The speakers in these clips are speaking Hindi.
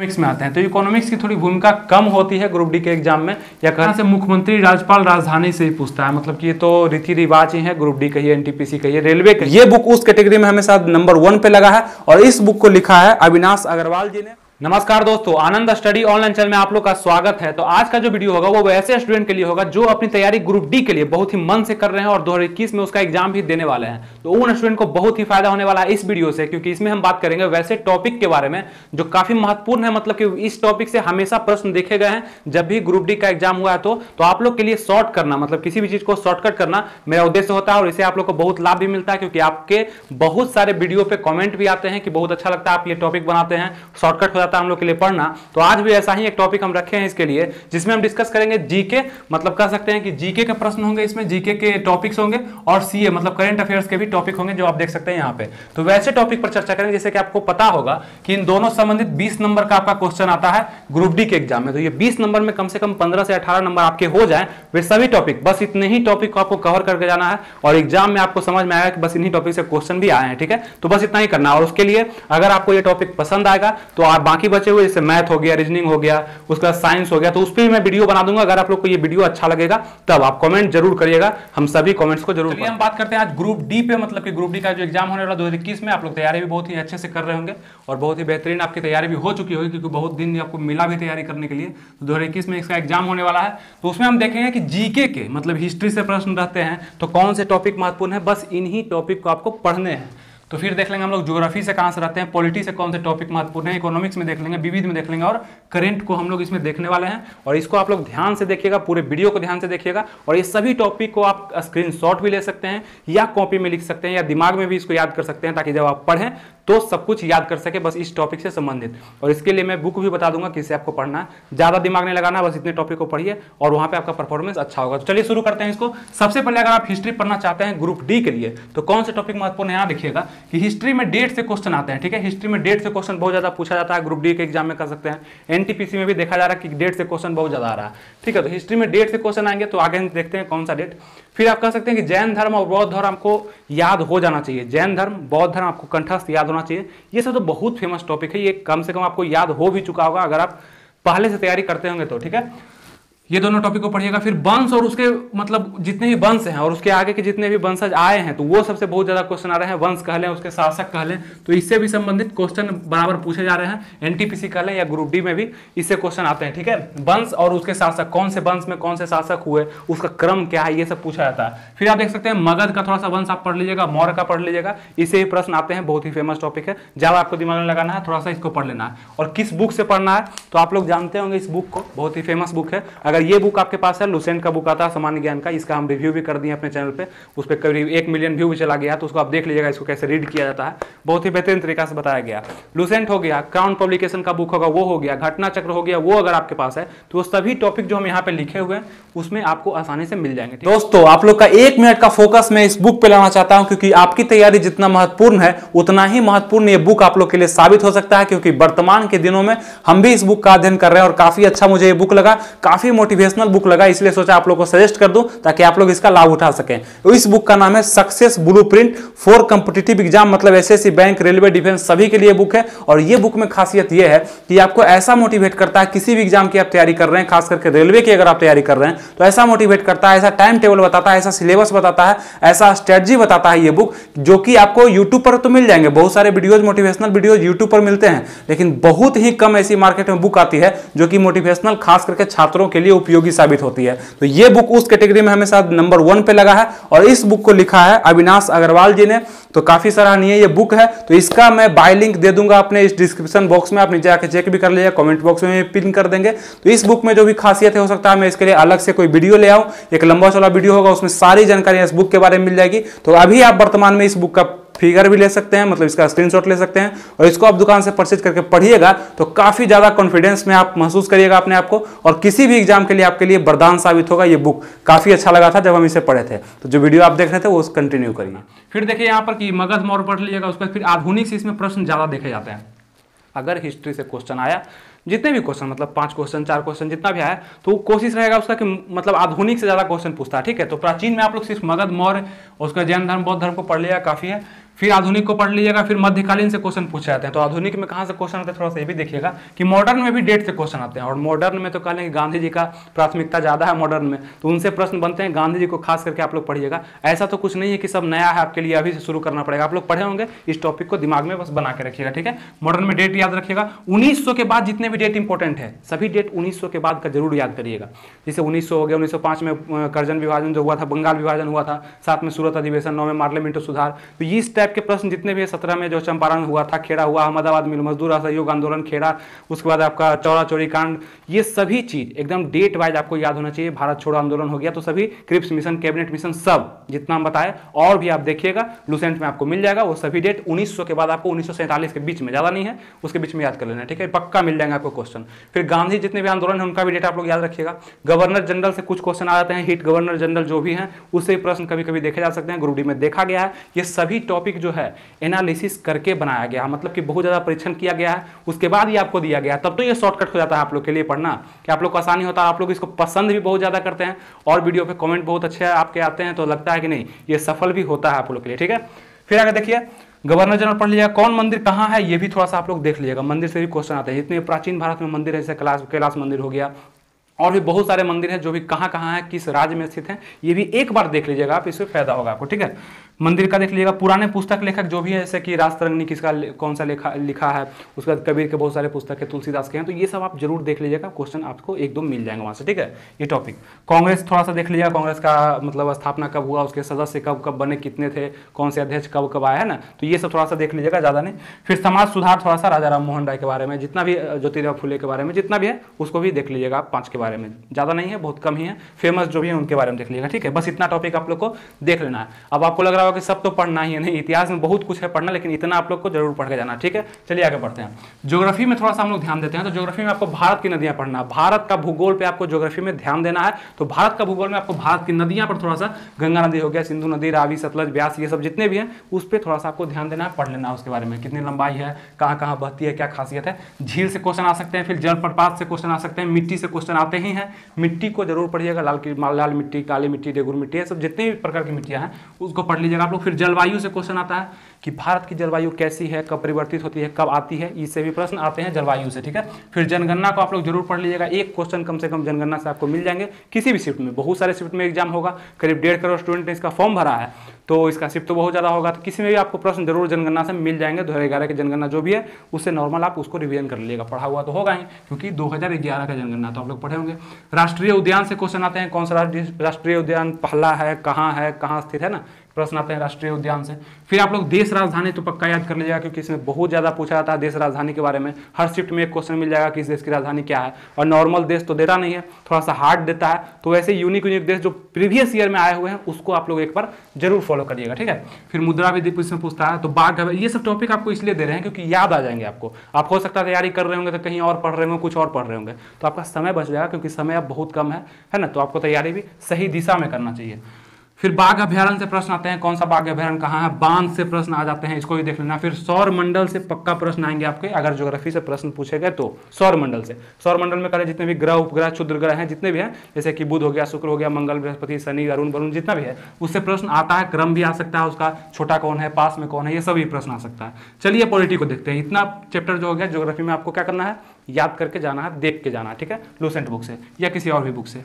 इकोनॉमिक्स में आते हैं तो इकोनॉमिक्स की थोड़ी भूमिका कम होती है ग्रुप डी के एग्जाम में। या कहां से मुख्यमंत्री राज्यपाल राजधानी से ही पूछता है, मतलब कि ये तो रीति रिवाज ही है। ग्रुप डी कहिए, एनटीपीसी कहिए, रेलवे कहिए, ये बुक उस कैटेगरी में हमेशा नंबर 1 पे लगा है और इस बुक को लिखा है अविनाश अग्रवाल जी ने। नमस्कार दोस्तों, आनंद स्टडी ऑनलाइन चैनल में आप लोग का स्वागत है। तो आज का जो वीडियो होगा वो वैसे स्टूडेंट के लिए होगा जो अपनी तैयारी ग्रुप डी के लिए बहुत ही मन से कर रहे हैं और 2021 में उसका एग्जाम भी देने वाले हैं। तो उन स्टूडेंट को बहुत ही फायदा होने वाला है इस वीडियो से, क्योंकि इसमें हम बात करेंगे वैसे टॉपिक के बारे में जो काफी महत्वपूर्ण है। मतलब कि इस टॉपिक से हमेशा प्रश्न देखे गए हैं जब भी ग्रुप डी का एग्जाम हुआ है। तो आप लोग के लिए शॉर्ट करना, मतलब किसी भी चीज को शॉर्टकट करना मेरा उद्देश्य होता है और इससे आप लोग को बहुत लाभ भी मिलता है, क्योंकि आपके बहुत सारे वीडियो पे कमेंट भी आते हैं कि बहुत अच्छा लगता है आप ये टॉपिक बनाते हैं, शॉर्टकट हो जाता है हम लोग के लिए पढ़ना। तो आज भी ऐसा ही एक टॉपिक हम रखे हैं इसके लिए, जिसमें हम डिस्कस करेंगे जीके, मतलब कह सकते हैं कि जीके के प्रश्न होंगे, इसमें जीके के टॉपिक्स होंगे और सीए मतलब करंट अफेयर्स के भी टॉपिक होंगे जो आप देख सकते हैं यहाँ पे। तो वैसे टॉपिक पर चर्चा करेंगे जैसे कि आपको पता होगा कि इन दोनों संबंधित 20 नंबर का आपका क्वेश्चन आता है ग्रुप डी के एग्जाम में। तो ये 20 नंबर में कम से कम 15 से 18 नंबर आपके हो जाए, वे सभी टॉपिक, बस इतने ही टॉपिक को आपको कवर करके जाना है और एग्जाम में आपको समझ में आएगा कि बस इन्हीं टॉपिक से क्वेश्चन भी आए हैं। ठीक है, तो बस इतना ही करना। और उसके लिए अगर आपको ये टॉपिक पसंद आएगा तो आप बाकी बचे हुए जैसे मैथ हो गया, रीजनिंग हो गया, उसके बाद साइंस हो गया, तो उस पर मैं वीडियो बना दूंगा। अगर आप लोग को ये वीडियो अच्छा लगेगा तब आप कमेंट जरूर करिएगा, हम सभी कमेंट्स को जरूर। हम बात करते हैं आज ग्रुप डी पे, मतलब कि ग्रुप डी का जो एग्जाम होने वाला 2021 में। आप लोग तैयारी भी बहुत ही अच्छे से कर रहे होंगे और बहुत ही बेहतरीन आपकी तैयारी भी हो चुकी होगी, क्योंकि बहुत दिन आपको मिला भी तैयारी करने के लिए। तो 2021 में इसका एग्जाम होने वाला है, तो उसमें हम देखेंगे कि जीके के मतलब हिस्ट्री से प्रश्न रहते हैं तो कौन से टॉपिक महत्वपूर्ण है, बस इन्हीं टॉपिक को आपको पढ़ने हैं। तो फिर देख लेंगे हम लोग ज्योग्राफी से कहां से रहते हैं, पॉलिटी से कौन से टॉपिक महत्वपूर्ण है, इकोनॉमिक्स में देख लेंगे, विविध में देख लेंगे और करंट को हम लोग इसमें देखने वाले हैं। और इसको आप लोग ध्यान से देखिएगा, पूरे वीडियो को ध्यान से देखिएगा। और ये सभी टॉपिक को आप स्क्रीनशॉट भी ले सकते हैं या कॉपी में लिख सकते हैं या दिमाग में भी इसको याद कर सकते हैं, ताकि जब आप पढ़ें तो सब कुछ याद कर सके, बस इस टॉपिक से संबंधित। और इसके लिए मैं बुक भी बता दूंगा किससे आपको पढ़ना है, ज्यादा दिमाग नहीं लगाना, बस इतने टॉपिक को पढ़िए और वहां पे आपका परफॉर्मेंस अच्छा होगा। तो चलिए शुरू करते हैं इसको। सबसे पहले अगर आप हिस्ट्री पढ़ना चाहते हैं ग्रुप डी के लिए तो कौन से टॉपिक महत्वपूर्ण है, यहाँ देखिएगा कि हिस्ट्री में डेट से क्वेश्चन आते हैं। ठीक है, हिस्ट्री में डेट से क्वेश्चन बहुत ज्यादा पूछा जाता है, ग्रुप डी के एग्जाम में कर सकते हैं। एनटीपीसी में भी देखा जा रहा है कि डेट से क्वेश्चन बहुत ज्यादा आ रहा है। ठीक है, तो हिस्ट्री में डेट से क्वेश्चन आएंगे, तो आगे हम देखते हैं कौन सा डेट। फिर आप कह सकते हैं कि जैन धर्म और बौद्ध धर्म आपको याद हो जाना चाहिए, जैन धर्म बौद्ध धर्म आपको कंठस्थ याद होना चाहिए। ये सब तो बहुत फेमस टॉपिक है, ये कम से कम आपको याद हो भी चुका होगा अगर आप पहले से तैयारी करते होंगे तो। ठीक है, ये दोनों टॉपिक को पढ़िएगा। फिर वंश और उसके मतलब जितने भी वंश हैं और उसके आगे के जितने भी वंशज आए हैं तो वो सबसे बहुत ज्यादा क्वेश्चन आ रहे हैं। वंश कह लें, उसके शासक कह लें, तो इससे भी संबंधित क्वेश्चन बराबर पूछे जा रहे हैं। एनटीपीसी कह लें या ग्रुप डी में भी इससे क्वेश्चन आते हैं। ठीक है, वंश और उसके शासक, कौन से वंश में कौन से शासक हुए, उसका क्रम क्या है, ये सब पूछा जाता है। फिर आप देख सकते हैं मगध का थोड़ा सा वंश आप पढ़ लीजिएगा, मौर्य का पढ़ लीजिएगा, इससे भी प्रश्न आते हैं, बहुत ही फेमस टॉपिक है। ज्यादा आपको दिमाग में लगाना है, थोड़ा सा इसको पढ़ लेना है। और किस बुक से पढ़ना है तो आप लोग जानते होंगे इस बुक को, बहुत ही फेमस बुक है। अगर ये बुक आपके पास लुसेंट का बुक आता है सामान्य ज्ञान का, इसका हम रिव्यू भी कर दिए अपने चैनल पे, उस पर करीब 1 मिलियन व्यू भी चला गया, तो उसको आप देख लीजिएगा इसको कैसे रीड किया जाता है, बहुत ही बेहतरीन तरीका से बताया गया। लुसेंट हो गया, क्राउन पब्लिकेशन का बुक होगा वो हो गया, घटना चक्र हो गया वो अगर आपके पास है तो वो सभी टॉपिक जो हम यहाँ पे लिखे हुए हैं उसमें आपको आसानी से मिल जाएंगे। दोस्तों आप लोग का 1 मिनट का फोकस मैं इस बुक पे लाना चाहता हूं, क्योंकि आपकी तैयारी जितना महत्वपूर्ण है उतना ही महत्वपूर्ण ये बुक आप लोग के लिए साबित हो सकता है। क्योंकि वर्तमान के दिनों में हम भी इस बुक का अध्ययन कर रहे हैं और काफी अच्छा मुझे ये बुक लगा, काफी मोटिवेशनल बुक लगा, इसलिए सोचा आप लोग को सजेस्ट कर दूं ताकि आप लोग इसका लाभ उठा सकें। तो इस बुक का नाम है success blueprint for competitive exam, मतलब एसएससी, बैंक, रेलवे, डिफेंस सभी के लिए बुक है। और ये बुक में खासियत ये है कि आपको ऐसा मोटिवेट करता है, किसी भी एग्जाम की आप तैयारी कर रहे हैं, खास करके रेलवे की अगर आप तैयारी कर रहे हैं तो ऐसा मोटिवेट करता है, ऐसा टाइम टेबल बताता है, ऐसा सिलेबस बताता है, ऐसा स्ट्रेटजी बताता है ये बुक, जो कि आपको यूट्यूब पर तो मिल जाएंगे। बहुत सारे वीडियोज, मोटिवेशनल वीडियोज यूट्यूब पर मिलते हैं, लेकिन बहुत ही कम ऐसी मार्केट में बुक आती है जो कि मोटिवेशनल खास करके छात्रों के लिए उपयोगी साबित होती है। तो ये बुक उस कैटेगरी में हमेशा नंबर 1 पे लगा है और इस बुक को लिखा है अविनाश अग्रवाल जी ने, तो काफी सराहनीय ये बुक है। तो इसका मैं बाय लिंक दे दूंगा अपने इस डिस्क्रिप्शन बॉक्स में, आप नीचे आके चेक भी कर लीजिए, कमेंट बॉक्स में पिन कर देंगे। तो इस बुक में जो भी खासियत है हो सकता है मैं इसके लिए अलग से कोई वीडियो ले आऊं, एक लंबा चौड़ा वीडियो होगा, उसमें सारी जानकारी इस बुक के बारे में मिल जाएगी। तो अभी आप वर्तमान में इस बुक का फिगर भी ले सकते हैं, मतलब इसका स्क्रीनशॉट ले सकते हैं और इसको आप दुकान से परचेज करके पढ़िएगा तो काफी ज्यादा कॉन्फिडेंस में आप महसूस करिएगा अपने आप को, और किसी भी एग्जाम के लिए आपके लिए वरदान साबित होगा। ये बुक काफी अच्छा लगा था जब हम इसे पढ़े थे। तो जो वीडियो आप देख रहे थे वो कंटिन्यू करिए। फिर देखिए यहाँ पर कि मगध मौर्य पढ़ लीजिएगा, उसके बाद फिर आधुनिक से इसमें प्रश्न ज्यादा देखे जाते हैं। अगर हिस्ट्री से क्वेश्चन आया, जितने भी क्वेश्चन मतलब 5 क्वेश्चन 4 क्वेश्चन जितना भी आया तो कोशिश रहेगा उसका कि मतलब आधुनिक से ज्यादा क्वेश्चन पूछता है। ठीक है, तो प्राचीन में आप लोग सिर्फ मगध मौर्य और उसका जैन धर्म बौद्ध धर्म को पढ़ लिया काफी है। फिर आधुनिक को पढ़ लीजिएगा, फिर मध्यकालीन से क्वेश्चन पूछे जाते हैं। तो आधुनिक में कहाँ से क्वेश्चन आते हैं थोड़ा सा ये भी देखिएगा कि मॉडर्न में भी डेट से क्वेश्चन आते हैं। और मॉडर्न में तो कह लेंगे गांधी जी का प्राथमिकता ज़्यादा है मॉडर्न में, तो उनसे प्रश्न बनते हैं। गांधी जी को खास करके आप लोग पढ़िएगा। ऐसा तो कुछ नहीं है कि सब नया है आपके लिए अभी से शुरू करना पड़ेगा, आप लोग पढ़े होंगे, इस टॉपिक को दिमाग में बस बना के रखिएगा, ठीक है। मॉडर्न में डेट याद रखिएगा। 1900 के बाद जितने भी डेट इंपॉर्टेंट है सभी डेट 1900 के बाद का जरूर याद करिएगा। जैसे 1900 हो गया, 1905 में करजन विभाजन जो हुआ था, बंगाल विभाजन हुआ था, 7 में सूरत अधिवेशन, 9 में मार्ले मिंटो सुधार। तो इस टाइप के प्रश्न जितने भी है, 17 में जो चंपारण हुआ था, खेड़ा हुआ, अहमदाबाद मिल मजदूर असहयोग आंदोलन, खेड़ा, उसके बाद आपका चौरा चौरी कांड, ये सभी चीज एकदम डेट वाइज आपको याद होना चाहिए। भारत छोड़ो आंदोलन हो गया, तो सभी क्रिप्स मिशन, कैबिनेट मिशन, सब जितना हम बताए और भी आप देखिएगा लुसेंट में आपको मिल जाएगा। वो सभी डेट 1900 के बाद आपको 1947 के बीच में, ज्यादा नहीं है, उसके बीच में याद कर लेना, ठीक है, पक्का मिल जाएगा आपको क्वेश्चन। फिर गांधी जितने भी आंदोलन है उनका भी डेट आप लोग याद रखिएगा। गवर्नर जनरल से कुछ क्वेश्चन आ जाते हैं, हिट गवर्नर जनरल जो भी हैं उससे प्रश्न कभी कभी देखे जा सकते हैं, ग्रुप डी में देखा गया है। ये सभी टॉपिक जो है एनालिसिस करके बनाया गया, मतलब कि बहुत ज्यादा परीक्षण किया गया है, उसके बाद ही आपको दिया गया, तब तो ये शॉर्टकट हो जाता है आप लोग के लिए पढ़ना, कि आप लोग को आसानी होता है। आप लोग इसको पसंद भी बहुत ज्यादा करते हैं और वीडियो पे कमेंट बहुत अच्छे आपके आते हैं, तो लगता है कि नहीं ये सफल भी होता है आप लोग के लिए, ठीक है। फिर आगे देखिए, गवर्नर जनरल पढ़ लीजिएगा। कौन मंदिर कहाँ है ये भी थोड़ा सा आप लोग देख लीजिएगा, मंदिर से भी क्वेश्चन आते हैं। जितने प्राचीन भारत में मंदिर है, जैसे कैलाश मंदिर हो गया, और भी बहुत सारे मंदिर हैं जो भी कहाँ कहाँ है, किस राज्य में स्थित हैं, ये भी एक बार देख लीजिएगा आप, इससे फायदा होगा आपको, ठीक है। मंदिर का देख लीजिएगा। पुराने पुस्तक लेखक जो भी है, जैसे कि राजतरंगिणी किसका कौन सा लिखा है, उसके बाद कबीर के बहुत सारे पुस्तक है, तुलसीदास के हैं, तो ये सब आप जरूर देख लीजिएगा, क्वेश्चन आपको एक दो मिल जाएंगे वहाँ से, ठीक है। ये टॉपिक कांग्रेस थोड़ा सा देख लीजिएगा, कांग्रेस का मतलब स्थापना कब हुआ, उसके सदस्य कब कब बने, कितने थे, कौन से अध्यक्ष कब कब आए, है ना, तो ये सब थोड़ा सा देख लीजिएगा, ज़्यादा नहीं। फिर समाज सुधार थोड़ा सा राजा राम मोहन राय के बारे में, जितना भी ज्योतिराव फुले के बारे में जितना भी है उसको भी देख लीजिएगा आप, 5 के बारे में, ज़्यादा नहीं है, बहुत कम ही है, फेमस जो भी है उनके बारे में देख लीजिएगा, ठीक है। बस इतना टॉपिक आप लोग को देख लेना है। अब आपको लग रहा होगा कि सब तो पढ़ना ही है, नहीं, इतिहास में बहुत कुछ है पढ़ना, लेकिन इतना आप लोग को जरूर पढ़ के जाना, ठीक है। चलिए आगे बढ़ते हैं। ज्योग्राफी में थोड़ा सा हम लोग ध्यान देते हैं। तो ज्योग्राफी में आपको भारत की नदियां पढ़ना, भारत का भूगोल पे आपको ज्योग्राफी में ध्यान देना है। तो भारत का भूगोल में आपको भारत की नदियां पर थोड़ा सा, गंगा नदी हो गया, सिंधु नदी, रावी, सतलज, ब्यास, ये सब जितने भी हैं उस पर थोड़ा सा आपको ध्यान देना है, पढ़ लेना है उसके बारे में, कितनी लंबाई है, कहाँ कहाँ बहती है, क्या खासियत है। झील से क्वेश्चन आ सकते हैं, फिर जलप्रपात से क्वेश्चन आ सकते हैं, मिट्टी से क्वेश्चन आते ही हैं, मिट्टी को जरूर पढ़िएगा, लाल मिट्टी, काली मिट्टी, रेगुर मिट्टी, ये सब जितने भी प्रकार की मिट्टियां हैं उसको पढ़ लीजिएगा आप लोग। फिर जलवायु से क्वेश्चन आता है कि भारत की जलवायु कैसी है, कब परिवर्तित होती है, कब आती है, इससे भी प्रश्न आते हैं जलवायु से, ठीक है। फिर जनगणना को आप लोग जरूर पढ़ लीजिएगा, एक क्वेश्चन कम से कम जनगणना से आपको मिल जाएंगे किसी भी शिफ्ट में, बहुत सारे शिफ्ट में एग्जाम होगा, करीब 1.5 करोड़ स्टूडेंट ने इसका फॉर्म भरा है, तो इसका शिफ्ट तो बहुत ज़्यादा होगा, तो किसी में भी आपको प्रश्न जरूर जनगणना से मिल जाएंगे। 2011 की जनगणना जो भी है उससे नॉर्मल आप उसको रिवीजन कर लीजिएगा, पढ़ा हुआ तो होगा ही, क्योंकि 2011 का जनगणना तो आप लोग पढ़े होंगे। राष्ट्रीय उद्यान से क्वेश्चन आते हैं, कौन सा राष्ट्रीय उद्यान पहला है, कहाँ स्थित है ना, प्रश्न आते हैं राष्ट्रीय उद्यान से। फिर आप लोग देश राजधानी तो पक्का याद कर लीजिएगा, क्योंकि इसमें बहुत ज़्यादा पूछा जाता है देश राजधानी के बारे में, हर शिफ्ट में एक क्वेश्चन मिल जाएगा कि इस देश की राजधानी क्या है। और नॉर्मल देश तो देता नहीं है, थोड़ा सा हार्ड देता है, तो ऐसे यूनिक देश जो प्रीवियस ईयर में आए हुए हैं उसको आप लोग एक बार जरूर फॉलो करिएगा, ठीक है। फिर मुद्रा विधि इसमें पूछता है, तो बाघ, ये सब टॉपिक आपको इसलिए दे रहे हैं क्योंकि याद आ जाएंगे आपको। आप हो सकता है तैयारी कर रहे होंगे तो कहीं और पढ़ रहे होंगे, कुछ और पढ़ रहे होंगे, तो आपका समय बच जाएगा, क्योंकि समय अब बहुत कम है ना, तो आपको तैयारी भी सही दिशा में करना चाहिए। फिर बाघ अभ्यारण्य से प्रश्न आते हैं, कौन सा बाघ अभ्यारण्य कहाँ है, बांध से प्रश्न आ जाते हैं, इसको भी देख लेना। फिर सौर मंडल से पक्का प्रश्न आएंगे आपके, अगर ज्योग्राफी से प्रश्न पूछे गए तो सौर मंडल से। सौर मंडल में करें जितने भी ग्रह, उपग्रह, क्षुद्र ग्रह हैं, जितने भी हैं, जैसे कि बुध हो गया, शुक्र हो गया, मंगल, बृहस्पति, शनि, अरुण, वरुण, जितना भी है उससे प्रश्न आता है। क्रम भी आ सकता है उसका, छोटा कौन है, पास में कौन है, ये सभी प्रश्न आ सकता है। चलिए पॉलिटी को देखते हैं। इतना चैप्टर जो हो गया ज्योग्राफी में आपको क्या करना है, याद करके जाना है, देख के जाना है, ठीक है, लुसेंट बुक से या किसी और भी बुक से।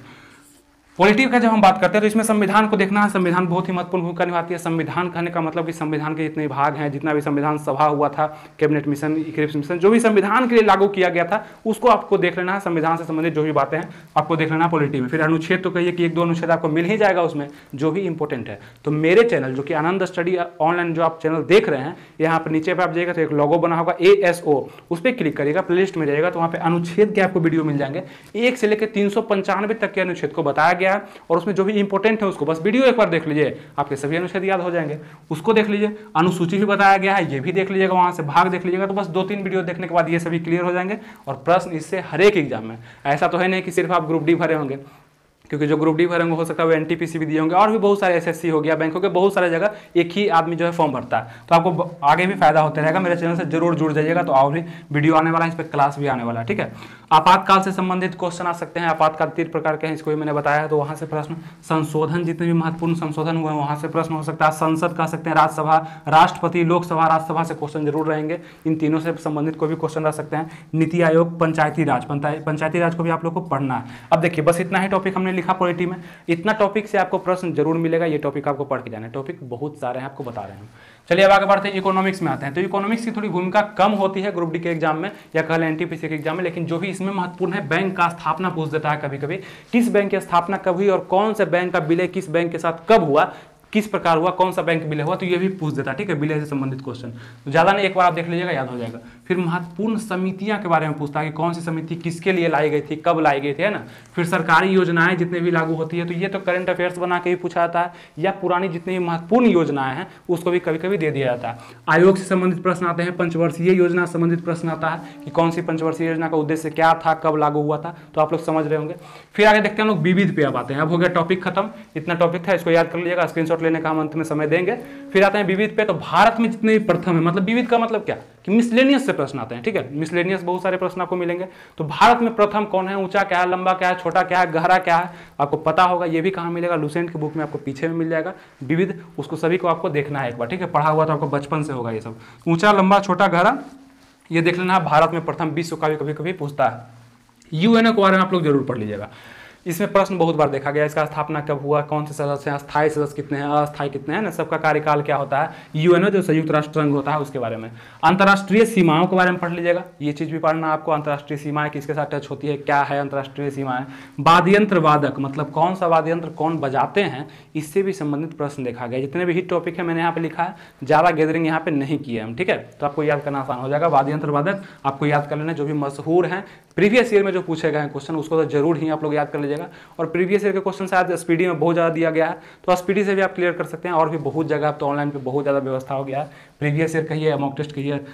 पॉलिटी का जब हम बात करते हैं तो इसमें संविधान को देखना है। संविधान बहुत ही महत्वपूर्ण भूमिका निभाती है। संविधान कहने का मतलब कि संविधान के जितने भाग हैं, जितना भी संविधान सभा हुआ था, कैबिनेट मिशन, क्रिप्स मिशन, जो भी संविधान के लिए लागू किया गया था उसको आपको देख लेना है। संविधान से संबंधित जो भी बातें हैं आपको देख लेना पॉलिटी में। फिर अनुच्छेद तो कहिए कि 1-2 अनुच्छेद आपको मिल ही जाएगा उसमें, जो भी इंपॉर्टेंट है। तो मेरे चैनल जो कि आनंद स्टडी ऑनलाइन जो आप चैनल देख रहे हैं, यहाँ पर नीचे पर आप जाइएगा तो एक लोगो बना होगा ASO, उस पर क्लिक करिएगा, प्लेलिस्ट में जाइएगा तो वहाँ पे अनुच्छेद के आपको वीडियो मिल जाएंगे। 1 से लेकर 395 तक के अनुच्छेद को बताया गया है, और उसमें जो भी इंपॉर्टेंट है उसको बस वीडियो एक बार देख लीजिए, आपके सभी अनुच्छेद याद हो जाएंगे। उसको देख लीजिए। अनुसूची भी बताया गया है, ये भी देख लीजिएगा, वहां से भाग देख लीजिएगा, तो बस 2-3 वीडियो देखने के बाद ये सभी क्लियर हो जाएंगे। और प्रश्न इससे हर एक एग्जाम में, ऐसा तो है नहीं कि सिर्फ आप ग्रुप डी भरे होंगे, क्योंकि जो ग्रुप डी भरेंगे हो सकता है वो एनटीपीसी भी दिए होंगे, और भी बहुत सारे एसएससी हो गया, बैंकों के बहुत सारे जगह एक ही आदमी जो है फॉर्म भरता है। तो आपको आगे भी फायदा होता रहेगा। मेरे चैनल से जरूर जुड़ जाइएगा, तो और भी वीडियो आने वाला है, इस पर क्लास भी आने वाला है, ठीक है। आपातकाल से संबंधित क्वेश्चन आ सकते हैं। आपातकाल 3 प्रकार के हैं, इसको भी मैंने बताया है, तो वहाँ से प्रश्न, संशोधन जितने भी महत्वपूर्ण संशोधन हुए हैं वहाँ से प्रश्न हो सकता है। संसद कह सकते हैं, राज्यसभा, राष्ट्रपति, लोकसभा, राज्यसभा से क्वेश्चन जरूर रहेंगे। इन तीनों से संबंधित कोई भी क्वेश्चन रह सकते हैं। नीति आयोग, पंचायती राज, पंचायती राज को भी आप लोग को पढ़ना है। अब देखिए, बस इतना ही टॉपिक हमने लिखा पॉलिटी में। इतना टॉपिक से आपको प्रश्न जरूर मिलेगा, ये टॉपिक आपको पढ़ के जाना है। टॉपिक बहुत सारे हैं, आपको बता रहे हैं। चलिए अब आगे बढ़ते हैं, इकोनॉमिक्स में आते हैं। तो इकोनॉमिक्स की थोड़ी भूमिका कम होती है ग्रुप डी के एग्जाम में, या कह लें एनटीपीसी के एग्जाम में, लेकिन जो भी इसमें महत्वपूर्ण है, बैंक का स्थापना पूछ देता है कभी कभी। किस बैंक की स्थापना कब हुई और कौन से बैंक का विलय किस बैंक के साथ कब हुआ, किस प्रकार हुआ, कौन सा बैंक विलय हुआ, तो ये भी पूछ देता है, ठीक है, विलय से संबंधित क्वेश्चन। तो ज़्यादा नहीं, एक बार आप देख लीजिएगा, याद हो जाएगा। फिर महत्वपूर्ण समितियां के बारे में पूछता है कि कौन सी समिति किसके लिए लाई गई थी, कब लाई गई थी, है ना। फिर सरकारी योजनाएं जितने भी लागू होती है, तो ये तो करंट अफेयर्स बना के भी पूछा जाता है, या पुरानी जितनी भी महत्वपूर्ण योजनाएं हैं उसको भी कभी कभी दे दिया जाता है। आयोग से संबंधित प्रश्न आते हैं। पंचवर्षीय योजना से संबंधित प्रश्न आता है कि कौन सी पंचवर्षीय योजना का उद्देश्य क्या था, कब लागू हुआ था, तो आप लोग समझ रहे होंगे। फिर आगे देखते हैं लोग विविध पे अब आते हैं। अब हो गया टॉपिक खत्म, इतना टॉपिक था, इसको याद कर लीजिएगा, स्क्रीनशॉट लेने का हम अंत में समय देंगे। फिर आते हैं विविध पे। तो भारत में जितने भी प्रथम है, मतलब विविध का मतलब क्या कि मिसलेनियस से प्रश्न आते हैं, ठीक है। मिसलेनियस बहुत सारे प्रश्न आपको मिलेंगे। तो भारत में प्रथम कौन है, ऊंचा क्या है, लंबा क्या है, छोटा क्या है, गहरा क्या है, आपको पता होगा। ये भी कहाँ मिलेगा, लुसेंट की बुक में आपको पीछे में मिल जाएगा विविध, उसको सभी को आपको देखना है एक बार, ठीक है। पढ़ा हुआ तो आपको बचपन से होगा ये सब, ऊंचा, लंबा, छोटा, गहरा, ये देख लेना। भारत में प्रथम, विश्व का भी कभी कभी पूछता है। यूएनओ के बारे में आप लोग जरूर पढ़ लीजिएगा, इसमें प्रश्न बहुत बार देखा गया। इसका स्थापना कब हुआ, कौन से सदस्य हैं, स्थायी सदस्य कितने हैं, अस्थायी कितने हैं ना, सबका कार्यकाल क्या होता है। यूएनओ जो संयुक्त राष्ट्र संघ होता है उसके बारे में। अंतर्राष्ट्रीय सीमाओं के बारे में पढ़ लीजिएगा, ये चीज़ भी पढ़ना आपको। अंतर्राष्ट्रीय सीमाएं किसके साथ टच होती है, क्या है अंतर्राष्ट्रीय सीमाएं। वाद्ययंत्र वादक, मतलब कौन सा वाद्ययंत्र कौन बजाते हैं, इससे भी संबंधित प्रश्न देखा गया। जितने भी हिट टॉपिक है मैंने यहाँ पे लिखा है, ज़्यादा गैदरिंग यहाँ पे नहीं की है हम, ठीक है। तो आपको याद करना आसान हो जाएगा। वाद्ययंत्र वादक आपको याद कर लेना, जो भी मशहूर हैं प्रीवियस ईयर में जो पूछे गए हैं क्वेश्चन, उसको तो जरूर ही आप लोग याद कर लीजिएगा। और प्रीवियस ईयर के क्वेश्चन शायद एसपीडी में बहुत ज़्यादा दिया गया है, तो एसपीडी से भी आप क्लियर कर सकते हैं। और भी बहुत जगह अब तो ऑनलाइन पे बहुत ज़्यादा व्यवस्था हो गया है, प्रीवियस ईयर कहिए, मॉक टेस्ट कहिए।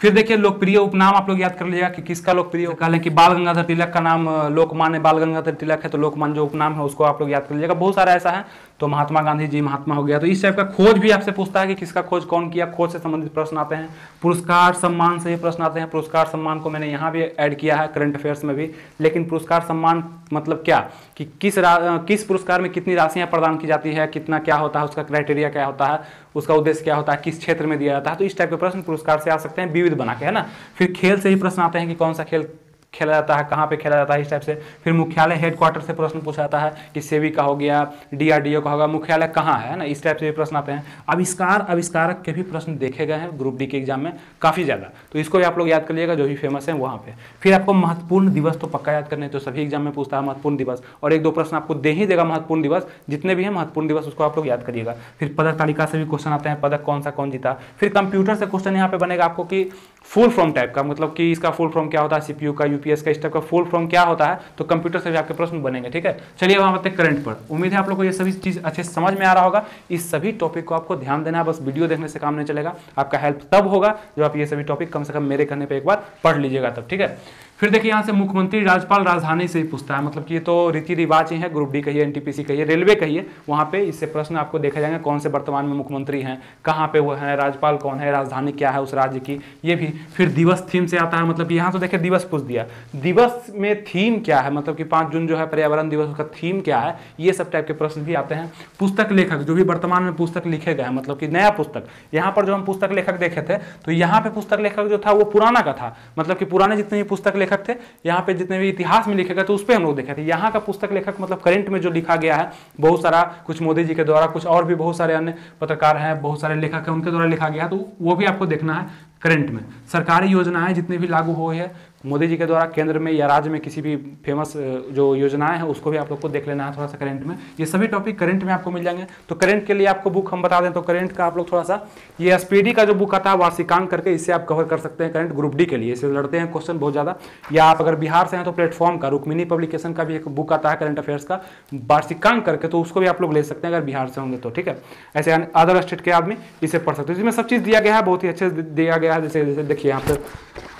फिर देखिए लोकप्रिय उपनाम आप लोग याद कर लीजिएगा कि किसका लोकप्रिय, कह लें कि बाल गंगाधर तिलक का नाम लोकमान्य बाल गंगाधर तिलक है, तो लोकमान्य जो उपनाम है उसको आप लोग याद कर लीजिएगा। बहुत सारा ऐसा है, तो महात्मा गांधी जी, महात्मा हो गया। तो इस टाइप का खोज भी आपसे पूछता है कि किसका खोज कौन किया, खोज से संबंधित प्रश्न आते हैं। पुरस्कार सम्मान से ये प्रश्न आते हैं। पुरस्कार सम्मान को मैंने यहाँ भी ऐड किया है करंट अफेयर्स में भी, लेकिन पुरस्कार सम्मान मतलब क्या कि किस पुरस्कार में कितनी राशियाँ प्रदान की जाती है, कितना क्या होता है, उसका क्राइटेरिया क्या होता है, उसका उद्देश्य क्या होता है, किस क्षेत्र में दिया जाता है। तो इस टाइप के प्रश्न पुरस्कार से आ सकते हैं, विविध बना के, है ना। फिर खेल से ही प्रश्न आते हैं कि कौन सा खेल खेला जाता है, कहाँ पे खेला जाता है, इस टाइप से। फिर मुख्यालय हेडक्वार्टर से प्रश्न पूछा जाता है कि सेविका हो गया, डीआरडीओ का होगा, मुख्यालय कहाँ है ना, इस टाइप से भी प्रश्न आते हैं। आविष्कारक के भी प्रश्न देखे गए हैं ग्रुप डी के एग्जाम में काफ़ी ज़्यादा, तो इसको भी आप लोग याद कर लीजिएगा, जो भी फेमस है वहाँ पे। फिर आपको महत्वपूर्ण दिवस तो पक्का याद करने, तो सभी एग्जाम में पूछता है महत्वपूर्ण दिवस, और 1-2 प्रश्न आपको दे ही देगा महत्वपूर्ण दिवस, जितने भी हैं महत्वपूर्ण दिवस उसको आप लोग याद करिएगा। फिर पदक तालिका से भी क्वेश्चन आते हैं, पदक कौन सा कौन जीता। फिर कंप्यूटर से क्वेश्चन यहाँ पे बनेगा आपको कि फुल फॉर्म टाइप का, मतलब कि इसका फुल फॉर्म क्या होता है, सीपीयू का, यूपीएस का, इस टाइप का फुल फॉर्म क्या होता है, तो कंप्यूटर से भी आपके प्रश्न बनेंगे, ठीक है। चलिए अब हम आते हैं करंट पर। उम्मीद है आप लोग को ये सभी चीज अच्छे से समझ में आ रहा होगा। इस सभी टॉपिक को आपको ध्यान देना है, बस वीडियो देखने से काम नहीं चलेगा। आपका हेल्प तब होगा जब आप ये सभी टॉपिक कम से कम मेरे कहने पर एक बार पढ़ लीजिएगा तब, ठीक है। फिर देखिए यहाँ से मुख्यमंत्री राज्यपाल राजधानी से ही पूछता है, मतलब कि ये तो रीति रिवाज ही है, ग्रुप डी कहिए, एनटीपीसी कहिए, रेलवे कहिए, वहाँ पे इससे प्रश्न आपको देखा जाएंगे कौन से वर्तमान में मुख्यमंत्री हैं, कहाँ पे वो है, राज्यपाल कौन है, राजधानी क्या है उस राज्य की, ये भी। फिर दिवस थीम से आता है, मतलब कि यहाँ तो देखिए दिवस पूछ दिया, दिवस में थीम क्या है, मतलब कि 5 जून जो है पर्यावरण दिवस, उसका थीम क्या है, ये सब टाइप के प्रश्न भी आते हैं। पुस्तक लेखक, जो भी वर्तमान में पुस्तक लिखे गए हैं, मतलब कि नया पुस्तक, यहाँ पर जो हम पुस्तक लेखक देखे थे, तो यहाँ पे पुस्तक लेखक जो था वो पुराना का था, मतलब कि पुराने जितने भी पुस्तक लेखक थे, यहाँ पे जितने भी इतिहास में लिखे गए तो उस पर हम लोग देखे थे। यहाँ का पुस्तक लेखक मतलब करंट में जो लिखा गया है, बहुत सारा, कुछ मोदी जी के द्वारा, कुछ और भी बहुत सारे अन्य पत्रकार हैं, बहुत सारे लेखक हैं, उनके द्वारा लिखा गया है, तो वो भी आपको देखना है करंट में। सरकारी योजनाएं जितने भी लागू हुए हैं मोदी जी के द्वारा, केंद्र में या राज्य में किसी भी फेमस जो योजनाएं हैं, उसको भी आप लोग को देख लेना है थोड़ा सा करंट में। ये सभी टॉपिक करंट में आपको मिल जाएंगे। तो करंट के लिए आपको बुक हम बता दें तो करंट का आप लोग थोड़ा सा, ये एसपीडी का जो बुक आता है वार्षिकांक करके, इससे आप कवर कर सकते हैं करंट ग्रुप डी के लिए, इससे लड़ते हैं क्वेश्चन बहुत ज़्यादा। या आप अगर बिहार से हैं तो प्लेटफॉर्म का, रुक्मिनी पब्लिकेशन का भी एक बुक आता है करंट अफेयर्स का वार्षिकांक करके, तो उसको भी आप लोग ले सकते हैं अगर बिहार से होंगे तो, ठीक है। ऐसे अदर स्टेट के आदमी इसे पढ़ सकते हैं। इसमें सब चीज़ दिया गया है, बहुत ही अच्छे से दिया गया है। जैसे देखिए यहाँ पर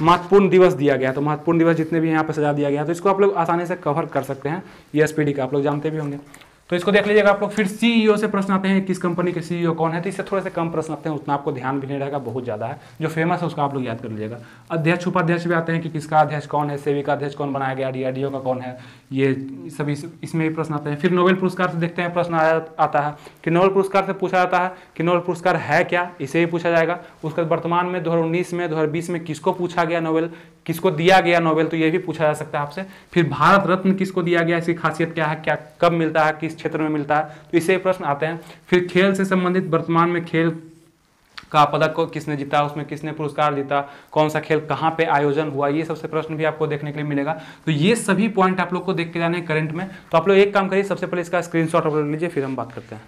महत्वपूर्ण दिवस दिया गया गया, तो महत्वपूर्ण दिवस जितने भी यहाँ पे सजा दिया गया, तो इसको आप लोग आसानी से कवर कर सकते हैं। ये एसपीडी का आप लोग जानते भी होंगे, तो इसको देख लीजिएगा आप लोग। फिर सीईओ से प्रश्न आते हैं, किस कंपनी के सीईओ कौन है, तो इससे थोड़े से कम प्रश्न आते हैं, उतना आपको ध्यान भी नहीं रहेगा, बहुत ज़्यादा है। जो फेमस है उसका आप लोग याद कर लीजिएगा। अध्यक्ष उपाध्यक्ष भी आते हैं कि किसका अध्यक्ष कौन है, सेवी का अध्यक्ष कौन बनाया गया, डीआरडीओ का कौन है, ये सभी इसमें भी प्रश्न आते हैं। फिर नोबेल पुरस्कार से देखते हैं प्रश्न आता है कि नोबेल पुरस्कार से पूछा जाता है कि नोबेल पुरस्कार है क्या, इसे भी पूछा जाएगा। उसके बाद वर्तमान में 2019 में 2020 में किसको पूछा गया नोबेल, किसको दिया गया नोबेल, तो ये भी पूछा जा सकता है आपसे। फिर भारत रत्न किसको दिया गया, इसकी खासियत क्या है, क्या कब मिलता है, किस क्षेत्र में मिलता है, तो इससे प्रश्न आते हैं। फिर खेल से संबंधित वर्तमान में खेल का पदक को किसने जीता, उसमें किसने पुरस्कार जीता, कौन सा खेल कहाँ पे आयोजन हुआ, ये सबसे प्रश्न भी आपको देखने के लिए मिलेगा। तो ये सभी पॉइंट आप लोग को देख के जाने हैं करंट में। तो आप लोग एक काम करिए, सबसे पहले इसका स्क्रीनशॉट आप लोग लीजिए, फिर हम बात करते हैं।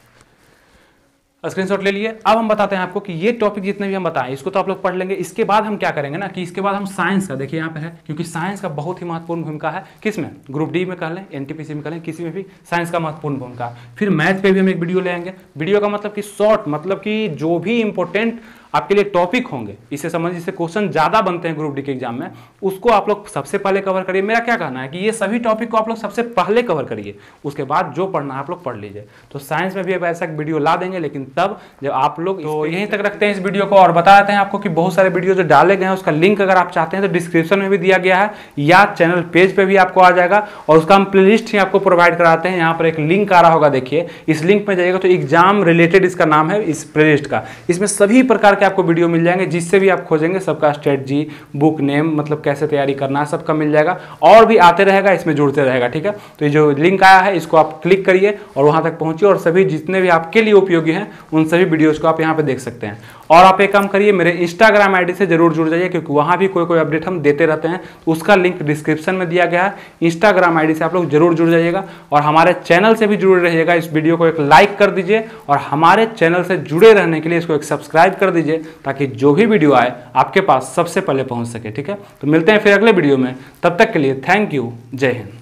स्क्रीनशॉट ले लिए। अब हम बताते हैं आपको कि ये टॉपिक जितने भी हम बताएं इसको तो आप लोग पढ़ लेंगे। इसके बाद हम क्या करेंगे ना कि इसके बाद हम साइंस का, देखिए यहाँ पे है, क्योंकि साइंस का बहुत ही महत्वपूर्ण भूमिका है, किसमें, ग्रुप डी में कह लें, एनटीपीसी में कह लें, किसी में भी साइंस का महत्वपूर्ण भूमिका। फिर मैथ पे भी हम एक वीडियो ले आएंगे। वीडियो का मतलब कि शॉर्ट, मतलब कि जो भी इंपॉर्टेंट आपके लिए टॉपिक होंगे, इससे संबंधित जिससे क्वेश्चन ज्यादा बनते हैं ग्रुप डी के एग्जाम में, उसको आप लोग सबसे पहले कवर करिए। मेरा क्या कहना है कि ये सभी टॉपिक को आप लोग सबसे पहले कवर करिए, उसके बाद जो पढ़ना है आप लोग पढ़ लीजिए। तो साइंस में भी अब ऐसा वीडियो ला देंगे, लेकिन तब जब आप लोग, तो यहीं तक रखते हैं इस वीडियो को और बता देते हैं आपको कि बहुत सारे वीडियो जो डाले गए हैं उसका लिंक अगर आप चाहते हैं तो डिस्क्रिप्शन में भी दिया गया है, या चैनल पेज पे भी आपको आ जाएगा, और उसका हम प्लेलिस्ट ही आपको प्रोवाइड कराते हैं। यहाँ पर एक लिंक आ रहा होगा, देखिए इस लिंक में जाइएगा तो एग्जाम रिलेटेड इसका नाम है, इस प्लेलिस्ट का। इसमें सभी प्रकार के आपको वीडियो मिल जाएंगे, जिससे भी आप खोजेंगे सबका स्ट्रेटजी, बुक नेम, मतलब कैसे तैयारी करना है, सबका मिल जाएगा, और भी आते रहेगा, इसमें जुड़ते रहेगा, ठीक है। तो ये जो लिंक आया है इसको आप क्लिक करिए और वहां तक पहुंचिए, और सभी जितने भी आपके लिए उपयोगी हैं उन सभी वीडियोज को आप यहाँ पे देख सकते हैं। और आप एक काम करिए, मेरे इंस्टाग्राम आईडी से जरूर जुड़ जाइए, क्योंकि वहां भी कोई अपडेट हम देते रहते हैं, तो उसका लिंक डिस्क्रिप्शन में दिया गया है। इंस्टाग्राम आईडी से आप लोग जरूर जुड़ जाइएगा, और हमारे चैनल से भी जुड़े रहिएगा। इस वीडियो को एक लाइक कर दीजिए, और हमारे चैनल से जुड़े रहने के लिए इसको एक सब्सक्राइब कर दीजिए, ताकि जो भी वीडियो आए आपके पास सबसे पहले पहुंच सके, ठीक है। तो मिलते हैं फिर अगले वीडियो में, तब तक के लिए थैंक यू, जय हिंद।